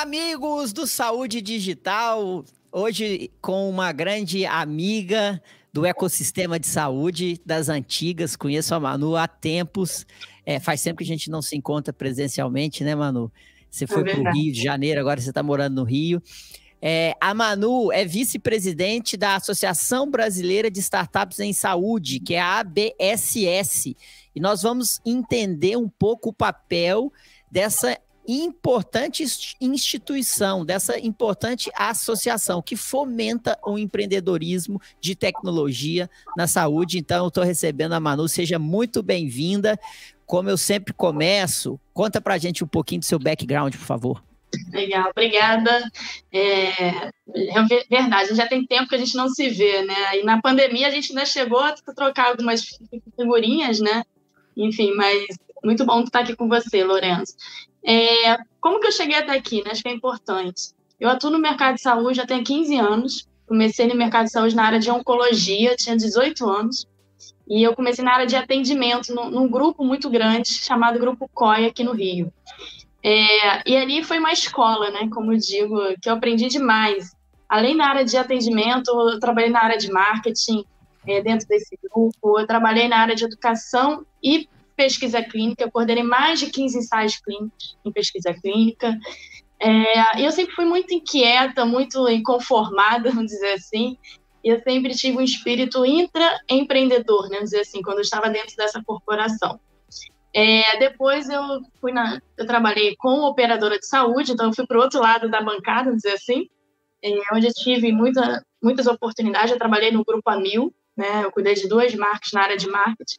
amigos do Saúde Digital, hoje com uma grande amiga do ecossistema de saúde das antigas, conheço a Manu há tempos, faz tempo que a gente não se encontra presencialmente, né, Manu? Você foi para o Rio de Janeiro, agora você está morando no Rio. A Manu é vice-presidente da Associação Brasileira de Startups em Saúde, que é a ABSS, e nós vamos entender um pouco o papel dessa importante instituição, dessa importante associação que fomenta o empreendedorismo de tecnologia na saúde. Então, eu estou recebendo a Manu, seja muito bem-vinda. Como eu sempre começo, conta pra gente um pouquinho do seu background, por favor. Legal, obrigada. É verdade, já tem tempo que a gente não se vê, né? E na pandemia a gente ainda chegou a trocar algumas figurinhas, né? Enfim, mas muito bom estar aqui com você, Lourenço. Como que eu cheguei até aqui, né? Acho que é importante. Eu atuo no mercado de saúde já tem 15 anos. Comecei no mercado de saúde na área de oncologia, tinha 18 anos. E eu comecei na área de atendimento, num grupo muito grande, chamado Grupo COI, aqui no Rio. E ali foi uma escola, né? Como eu digo, que eu aprendi demais. Além da área de atendimento, eu trabalhei na área de marketing, dentro desse grupo. Eu trabalhei na área de educação e pesquisa clínica, eu coordenei mais de 15 ensaios clínicos em pesquisa clínica. E eu sempre fui muito inquieta, muito inconformada, vamos dizer assim, e eu sempre tive um espírito intraempreendedor, né, vamos dizer assim, quando eu estava dentro dessa corporação. Depois eu trabalhei com operadora de saúde, então eu fui para o outro lado da bancada, vamos dizer assim, onde eu tive muitas oportunidades. Eu trabalhei no Grupo Amil, né, eu cuidei de 2 marcas na área de marketing.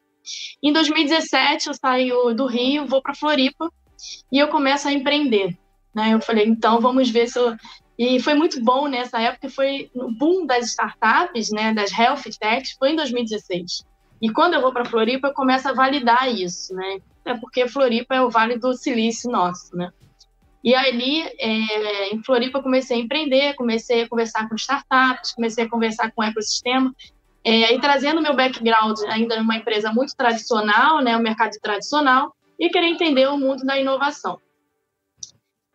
Em 2017, eu saio do Rio, vou para Floripa e eu começo a empreender, né? Eu falei, então vamos ver se eu... E foi muito bom nessa época, foi no boom das startups, né, das health techs, foi em 2016. E quando eu vou para Floripa, eu começo a validar isso, né? Até porque Floripa é o Vale do Silício nosso, né? E ali, em Floripa, eu comecei a empreender, comecei a conversar com startups, comecei a conversar com o ecossistema, e trazendo meu background ainda numa empresa muito tradicional, né, o mercado tradicional, e querer entender o mundo da inovação.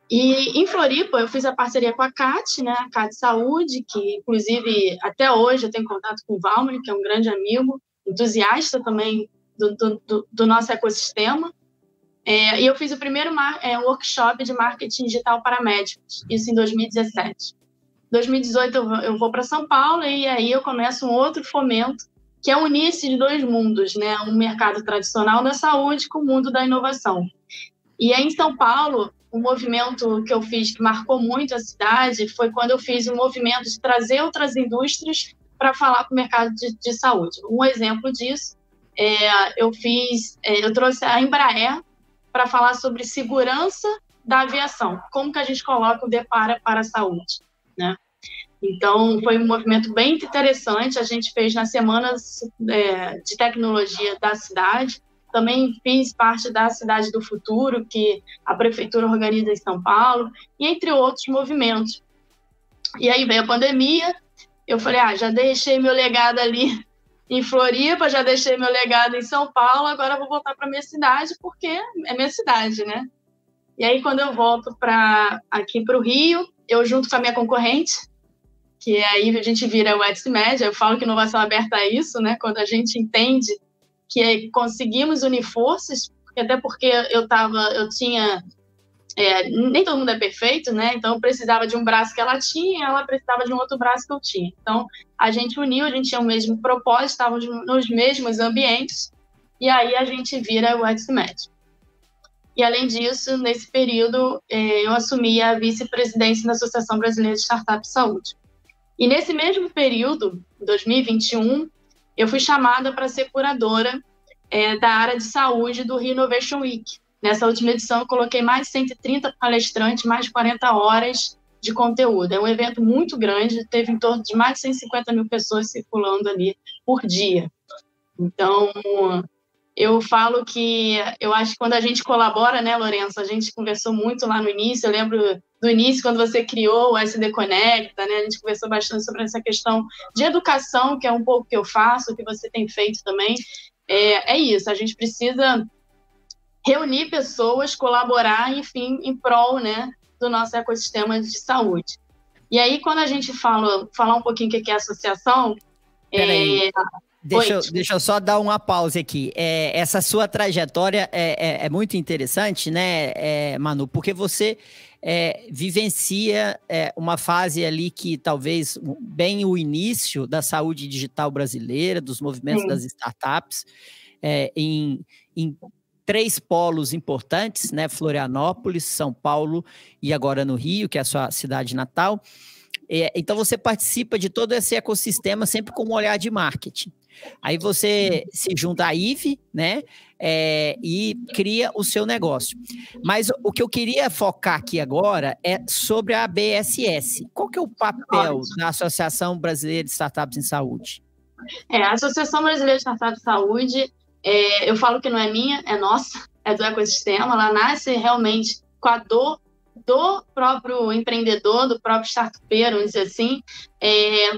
E em Floripa eu fiz a parceria com a CAT, né, a CAT Saúde, que inclusive até hoje eu tenho contato com o Valmir, que é um grande amigo, entusiasta também do nosso ecossistema. E eu fiz o primeiro workshop de marketing digital para médicos, isso em 2017. 2018 eu vou para São Paulo e aí eu começo um outro fomento, que é unir esses 2 mundos, né? Um mercado tradicional da saúde com o mundo da inovação. E aí em São Paulo, o movimento que eu fiz, que marcou muito a cidade, foi quando eu fiz um movimento de trazer outras indústrias para falar com o mercado de saúde. Um exemplo disso, eu trouxe a Embraer para falar sobre segurança da aviação, como que a gente coloca o DEPARA para a saúde, né? Então, foi um movimento bem interessante, a gente fez nas semanas de tecnologia da cidade, também fiz parte da Cidade do Futuro, que a prefeitura organiza em São Paulo, e entre outros movimentos. E aí veio a pandemia, eu falei, já deixei meu legado ali em Floripa, já deixei meu legado em São Paulo, agora eu vou voltar para minha cidade, porque é minha cidade, né? E aí, quando eu volto aqui para o Rio, eu junto com a minha concorrente, que aí a gente vira o EdSmed, eu falo que inovação aberta é isso, né? Quando a gente entende que conseguimos unir forças, até porque eu tinha... nem todo mundo é perfeito, né? Então, eu precisava de um braço que ela tinha e ela precisava de um outro braço que eu tinha. Então, a gente uniu, a gente tinha o mesmo propósito, estávamos nos mesmos ambientes, e aí a gente vira o EdSmed. E, além disso, nesse período, eu assumi a vice-presidência da Associação Brasileira de Startups Saúde. E nesse mesmo período, 2021, eu fui chamada para ser curadora da área de saúde do Rio Innovation Week. Nessa última edição, eu coloquei mais de 130 palestrantes, mais de 40 horas de conteúdo. É um evento muito grande, teve em torno de mais de 150 mil pessoas circulando ali por dia. Então, eu falo que eu acho que quando a gente colabora, né, Lourenço, a gente conversou muito lá no início, eu lembro do início, quando você criou o SD Conecta, né, a gente conversou bastante sobre essa questão de educação, que é um pouco que eu faço, o que você tem feito também. É isso, a gente precisa reunir pessoas, colaborar, enfim, em prol, né, do nosso ecossistema de saúde. E aí, quando a gente falar um pouquinho o que é a associação... Peraí, deixa eu só dar uma pausa aqui. Essa sua trajetória é muito interessante, né, Manu? Porque você vivencia uma fase ali que talvez bem o início da saúde digital brasileira, dos movimentos das startups, em 3 polos importantes, né? Florianópolis, São Paulo e agora no Rio, que é a sua cidade natal. Então, você participa de todo esse ecossistema sempre com um olhar de marketing. Aí você se junta à IVE, né? E cria o seu negócio. Mas o que eu queria focar aqui agora é sobre a ABSS. Qual que é o papel da Associação Brasileira de Startups em Saúde? A Associação Brasileira de Startups em Saúde, eu falo que não é minha, é nossa, é do ecossistema. Ela nasce realmente com a dor do próprio empreendedor, do próprio startupeiro, vamos dizer assim,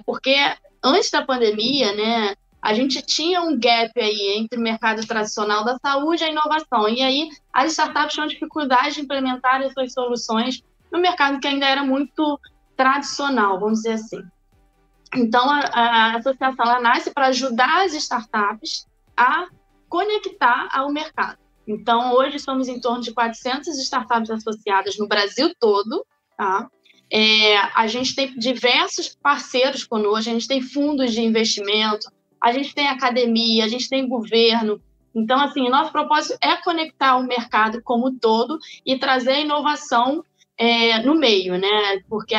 porque antes da pandemia, né, a gente tinha um gap aí entre o mercado tradicional da saúde e a inovação, e aí as startups tinham dificuldade de implementar as suas soluções no mercado que ainda era muito tradicional, vamos dizer assim. Então, a associação ela nasce para ajudar as startups a conectar ao mercado. Então, hoje somos em torno de 400 startups associadas no Brasil todo, tá? A gente tem diversos parceiros conosco, a gente tem fundos de investimento, a gente tem academia, a gente tem governo. Então, assim, nosso propósito é conectar o mercado como um todo e trazer inovação no meio, né? Porque,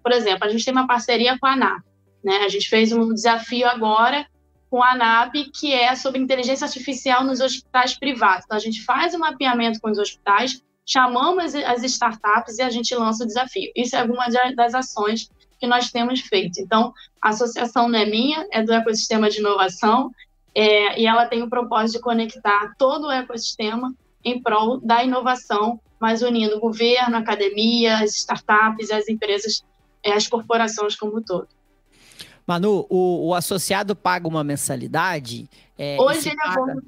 por exemplo, a gente tem uma parceria com a ANAP, né? A gente fez um desafio agora com a ANAP, que é sobre inteligência artificial nos hospitais privados. Então, a gente faz um mapeamento com os hospitais, chamamos as startups e a gente lança o desafio. Isso é alguma das ações que nós temos feito. Então, a associação não é minha, é do ecossistema de inovação, e ela tem o propósito de conectar todo o ecossistema em prol da inovação, mas unindo o governo, a academia, as startups, as empresas, as corporações como um todo. Manu, o associado paga uma mensalidade? Hoje ele paga...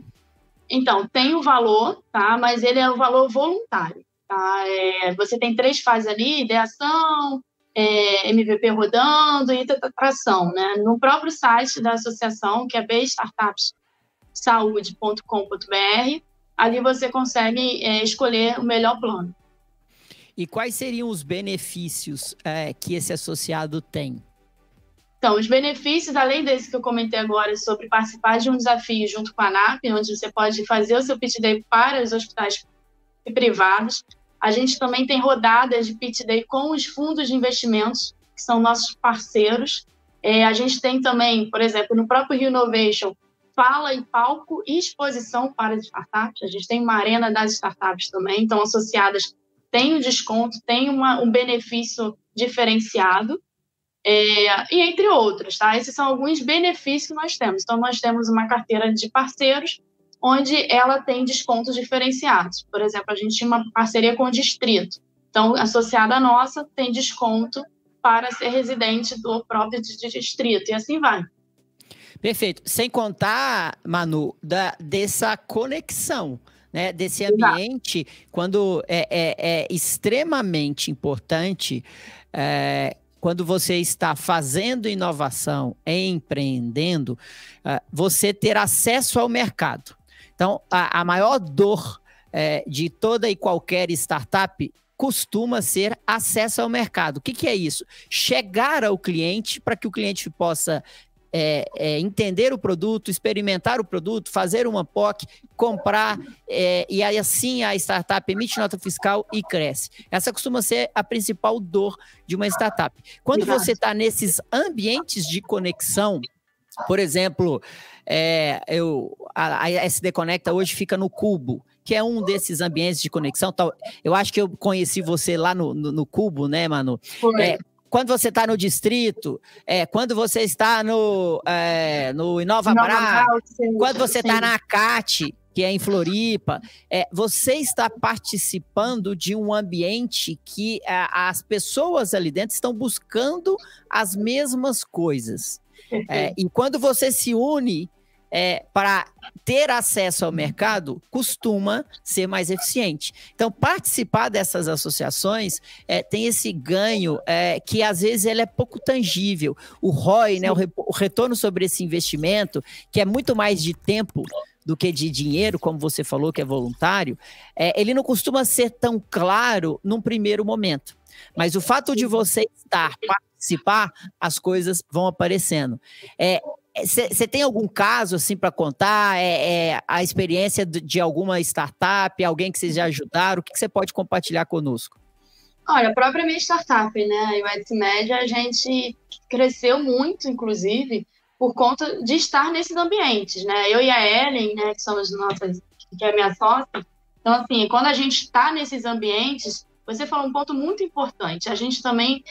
Então, tem o valor, tá? Mas ele é um valor voluntário, tá? Você tem 3 fases ali, ideação, MVP rodando e tração, né? No próprio site da associação, que é bstartupssaude.com.br, ali você consegue escolher o melhor plano. E quais seriam os benefícios que esse associado tem? Então, os benefícios, além desse que eu comentei agora, sobre participar de um desafio junto com a ANAP, onde você pode fazer o seu pitch day para os hospitais privados, a gente também tem rodadas de pitch day com os fundos de investimentos, que são nossos parceiros. A gente tem também, por exemplo, no próprio Rio Innovation, fala em palco e exposição para as startups. A gente tem uma arena das startups também, então associadas têm um desconto, têm um benefício diferenciado. E entre outros, tá? Esses são alguns benefícios que nós temos. Então, nós temos uma carteira de parceiros, onde ela tem descontos diferenciados. Por exemplo, a gente tinha uma parceria com o Distrito. Então, associada a nossa, tem desconto para ser residente do próprio Distrito, e assim vai. Perfeito. Sem contar, Manu, dessa conexão, né? Desse ambiente, exato, quando é extremamente importante... quando você está fazendo inovação, empreendendo, você ter acesso ao mercado. Então, a maior dor de toda e qualquer startup costuma ser acesso ao mercado. O que é isso? Chegar ao cliente para que o cliente possa entender o produto, experimentar o produto, fazer uma POC, comprar, e aí assim a startup emite nota fiscal e cresce. Essa costuma ser a principal dor de uma startup. Quando você está nesses ambientes de conexão, por exemplo, a SD Conecta hoje fica no Cubo, que é um desses ambientes de conexão. Eu acho que eu conheci você lá no Cubo, né, Manu? Quando você está no Distrito, quando você está no Inova Bra, quando você está na CAT, que é em Floripa, você está participando de um ambiente que as pessoas ali dentro estão buscando as mesmas coisas. E quando você se une para ter acesso ao mercado costuma ser mais eficiente. Então, participar dessas associações tem esse ganho que, às vezes, ele é pouco tangível. O ROI, né, o retorno sobre esse investimento, que é muito mais de tempo do que de dinheiro, como você falou, que é voluntário, ele não costuma ser tão claro num primeiro momento. Mas o fato de você participar, as coisas vão aparecendo. Você tem algum caso assim para contar? A experiência de alguma startup, alguém que vocês já ajudaram? O que você pode compartilhar conosco? Olha, a própria minha startup, né, a UXMedia, a gente cresceu muito, inclusive, por conta de estar nesses ambientes, né? Eu e a Ellen, né, que somos nossas, que é a minha sócia. Então, assim, quando a gente está nesses ambientes, você falou um ponto muito importante. A gente também,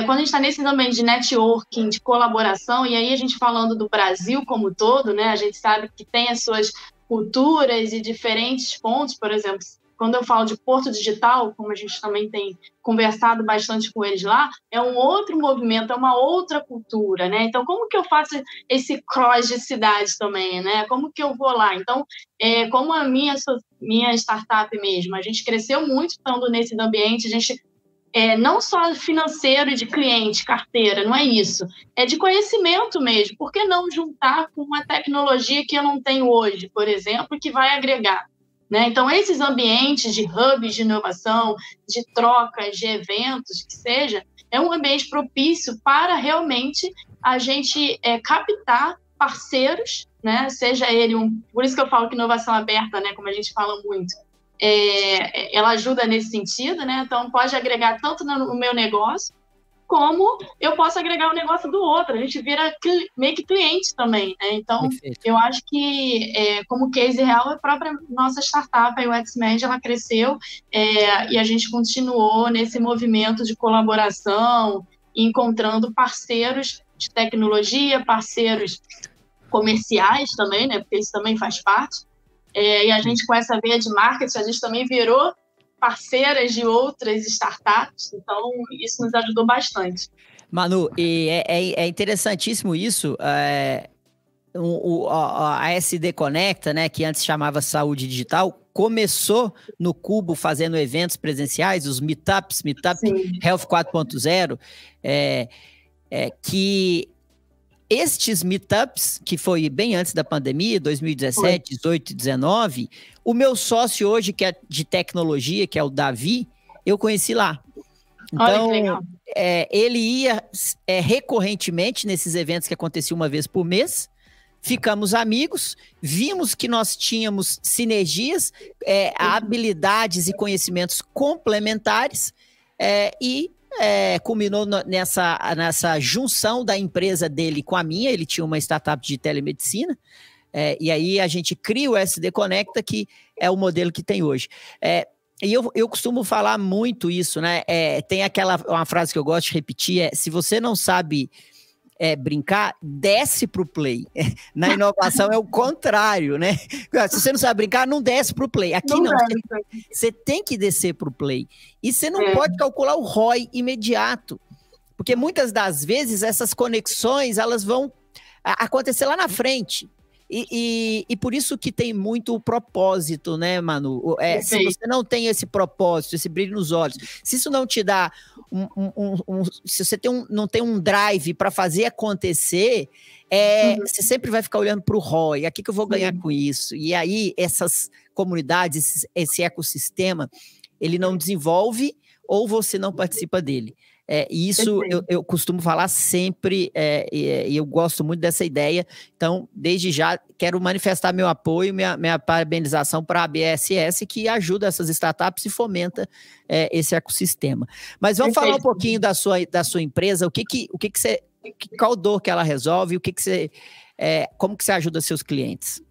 quando a gente está nesses ambientes de networking, de colaboração, e aí a gente falando do Brasil como um todo, né? A gente sabe que tem as suas culturas e diferentes pontos, por exemplo, quando eu falo de Porto Digital, como a gente também tem conversado bastante com eles lá, é um outro movimento, é uma outra cultura, né? Então, como que eu faço esse cross de cidades também, né? Como que eu vou lá? Então, como a minha startup mesmo, a gente cresceu muito estando nesse ambiente, a gente não só financeiro e de cliente, carteira, não é isso. É de conhecimento mesmo. Por que não juntar com uma tecnologia que eu não tenho hoje, por exemplo, que vai agregar? Né? Então, esses ambientes de hubs de inovação, de trocas, de eventos, que seja, é um ambiente propício para realmente a gente captar parceiros, né? Seja ele Por isso que eu falo que inovação aberta, né? Como a gente fala muito, ela ajuda nesse sentido, né? Então, pode agregar tanto no meu negócio, como eu posso agregar o negócio do outro. A gente vira meio que cliente também, né? Então, perfeito. Eu acho que, como case real, a própria nossa startup, a UXMedia, ela cresceu e a gente continuou nesse movimento de colaboração, encontrando parceiros de tecnologia, parceiros comerciais também, né? Porque isso também faz parte. E a gente, com essa veia de marketing, a gente também virou parceiras de outras startups, então isso nos ajudou bastante. Manu, e é interessantíssimo isso, a SD Conecta, né, que antes chamava Saúde Digital, começou no Cubo fazendo eventos presenciais, os Meetup Health 4.0, que estes meetups, que foi bem antes da pandemia, 2017, 18, 19, o meu sócio hoje, que é de tecnologia, que é o Davi, eu conheci lá. Então, ele ia recorrentemente nesses eventos que aconteciam uma vez por mês, ficamos amigos, vimos que nós tínhamos sinergias, habilidades e conhecimentos complementares, e culminou nessa junção da empresa dele com a minha. Ele tinha uma startup de telemedicina, e aí a gente cria o SD Conecta, que é o modelo que tem hoje. E eu costumo falar muito isso, né? Tem uma frase que eu gosto de repetir, se você não sabe brincar, desce para o play. Na inovação é o contrário, né? Se você não sabe brincar, não desce para o play. Aqui não. Você tem que descer para o play. E você não pode calcular o ROI imediato. Porque muitas das vezes essas conexões, elas vão acontecer lá na frente. E por isso que tem muito o propósito, né, Manu? Se você não tem esse propósito, esse brilho nos olhos, se isso não te dá se você não tem um drive para fazer acontecer, você sempre vai ficar olhando para o ROI, aqui que eu vou ganhar com isso. E aí essas comunidades, esse ecossistema, ele não desenvolve ou você não participa dele. E isso eu costumo falar sempre, e eu gosto muito dessa ideia. Então, desde já, quero manifestar meu apoio, minha parabenização para a ABSS, que ajuda essas startups e fomenta esse ecossistema. Mas vamos falar um pouquinho da sua empresa, qual dor que ela resolve, como que você ajuda seus clientes?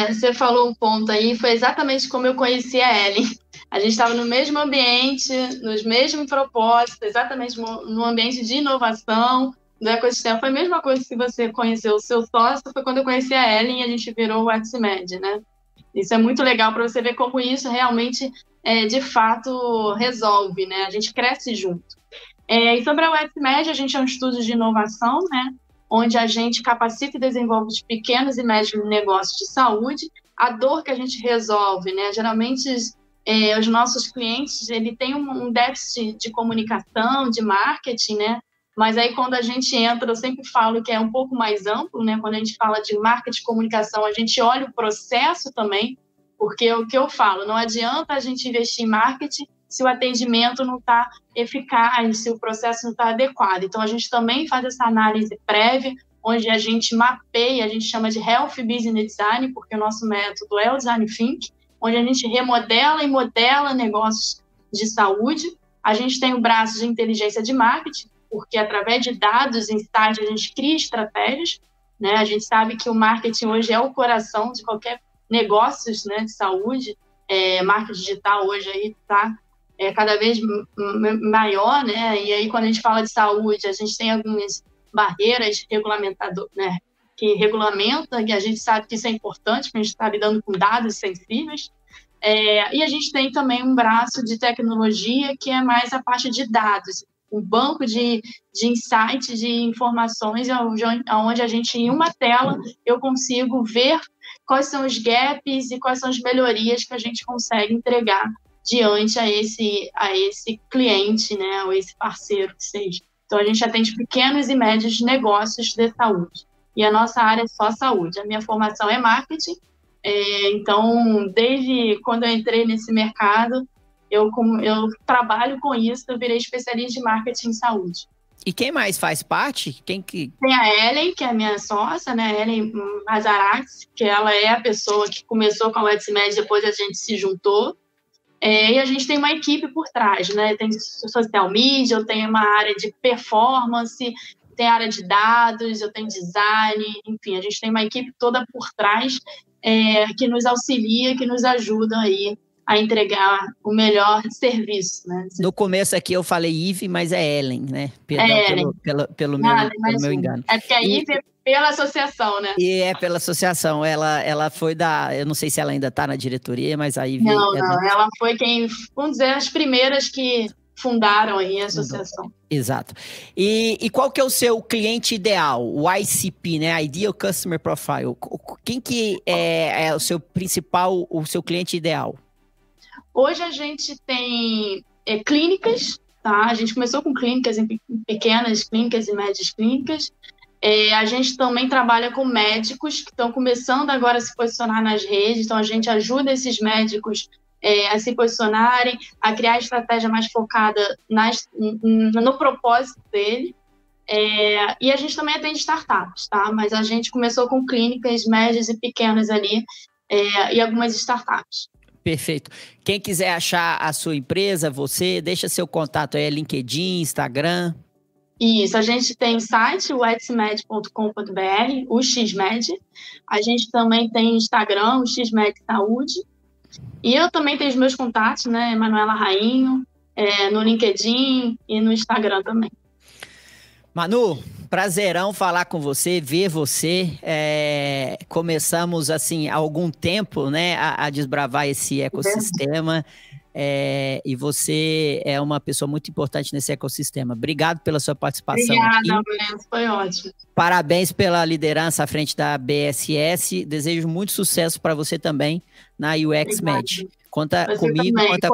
Você falou um ponto aí, foi exatamente como eu conheci a Ellen. A gente estava no mesmo ambiente, nos mesmos propósitos, exatamente no ambiente de inovação do ecossistema. Foi a mesma coisa que você conheceu o seu sócio, foi quando eu conheci a Ellen e a gente virou o UXMedia, né? Isso é muito legal para você ver como isso realmente, de fato, resolve, né? A gente cresce junto. E sobre a UXMedia, a gente é um estúdio de inovação, né? onde a gente capacita e desenvolve os pequenos e médios negócios de saúde. A dor que a gente resolve, né? Geralmente, os nossos clientes, ele tem um déficit de comunicação, de marketing, né? Mas aí, quando a gente entra, eu sempre falo que é um pouco mais amplo, né? Quando a gente fala de marketing e comunicação, a gente olha o processo também, porque é o que eu falo, não adianta a gente investir em marketing se o atendimento não está eficaz, se o processo não está adequado. Então, a gente também faz essa análise prévia, onde a gente mapeia, a gente chama de Health Business Design, porque o nosso método é o Design Think, onde a gente remodela e modela negócios de saúde. A gente tem o braço de inteligência de marketing, porque através de dados e insights a gente cria estratégias, né? A gente sabe que o marketing hoje é o coração de qualquer negócios, né, de saúde. Marketing digital hoje aí está cada vez maior, né? E aí, quando a gente fala de saúde, a gente tem algumas barreiras né, que regulamentam, e a gente sabe que isso é importante, porque a gente está lidando com dados sensíveis. E a gente tem também um braço de tecnologia, que é mais a parte de dados, um banco de insights, de informações, onde a gente, em uma tela, eu consigo ver quais são os gaps e quais são as melhorias que a gente consegue entregar diante a esse cliente, né, ou esse parceiro que seja. Então, a gente atende pequenos e médios negócios de saúde. E a nossa área é só saúde. A minha formação é marketing. Então, desde quando eu entrei nesse mercado, eu trabalho com isso, eu virei especialista de marketing em saúde. E quem mais faz parte? Tem a Ellen, que é a minha sócia, né? A Ellen Mazarax, que ela é a pessoa que começou com a WetsMed, depois a gente se juntou. E a gente tem uma equipe por trás, né? Tem social media, eu tenho uma área de performance, tem área de dados, eu tenho design, enfim, a gente tem uma equipe toda por trás que nos auxilia, que nos ajuda aí a entregar o melhor serviço, né? No começo aqui eu falei Ive, mas é Ellen, né? Perdão pelo meu engano. É porque a Ive é pela associação, né? E é pela associação. Ela foi eu não sei se ela ainda está na diretoria, mas a Ive... Não, ela foi vamos dizer, as primeiras que fundaram aí a associação. Exato. E qual que é o seu cliente ideal? O ICP, né? Ideal Customer Profile. Quem que é o seu cliente ideal? Hoje a gente tem clínicas, tá? A gente começou com clínicas, pequenas clínicas e médias clínicas. A gente também trabalha com médicos que estão começando agora a se posicionar nas redes, então a gente ajuda esses médicos a se posicionarem, a criar estratégia mais focada no propósito dele. E a gente também atende startups, tá? Mas a gente começou com clínicas médias e pequenas ali e algumas startups. Perfeito. Quem quiser achar a sua empresa, deixa seu contato aí, LinkedIn, Instagram. Isso, a gente tem site, o wetsmed.com.br, o XMed. A gente também tem Instagram, o XMed Saúde. E eu também tenho os meus contatos, né, Manuela Rainho, no LinkedIn e no Instagram também. Manu, prazerão falar com você, ver você. Começamos, assim, há algum tempo, né, a desbravar esse ecossistema. E você é uma pessoa muito importante nesse ecossistema. Obrigado pela sua participação. Obrigada, Breno, foi ótimo. Parabéns pela liderança à frente da BSS. Desejo muito sucesso para você também na UXMed. Conta comigo, conta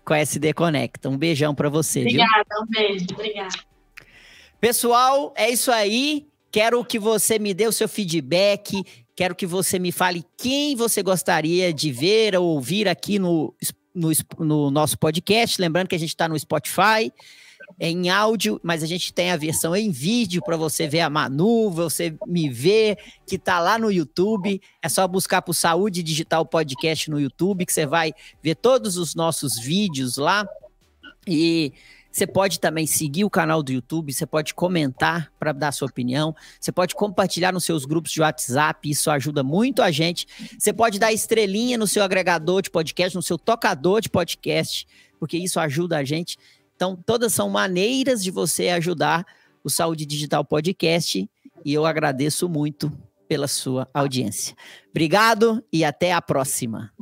com a SD Conecta. Um beijão para você. Obrigada, viu? Um beijo. Obrigada. Pessoal, é isso aí. Quero que você me dê o seu feedback. Quero que você me fale quem você gostaria de ver ou ouvir aqui no nosso podcast. Lembrando que a gente está no Spotify, em áudio, mas a gente tem a versão em vídeo para você ver a Manu, você me ver, que está lá no YouTube. É só buscar por Saúde Digital Podcast no YouTube, que você vai ver todos os nossos vídeos lá. E você pode também seguir o canal do YouTube, você pode comentar para dar sua opinião, você pode compartilhar nos seus grupos de WhatsApp, isso ajuda muito a gente. Você pode dar estrelinha no seu agregador de podcast, no seu tocador de podcast, porque isso ajuda a gente. Então, todas são maneiras de você ajudar o Saúde Digital Podcast e eu agradeço muito pela sua audiência. Obrigado e até a próxima.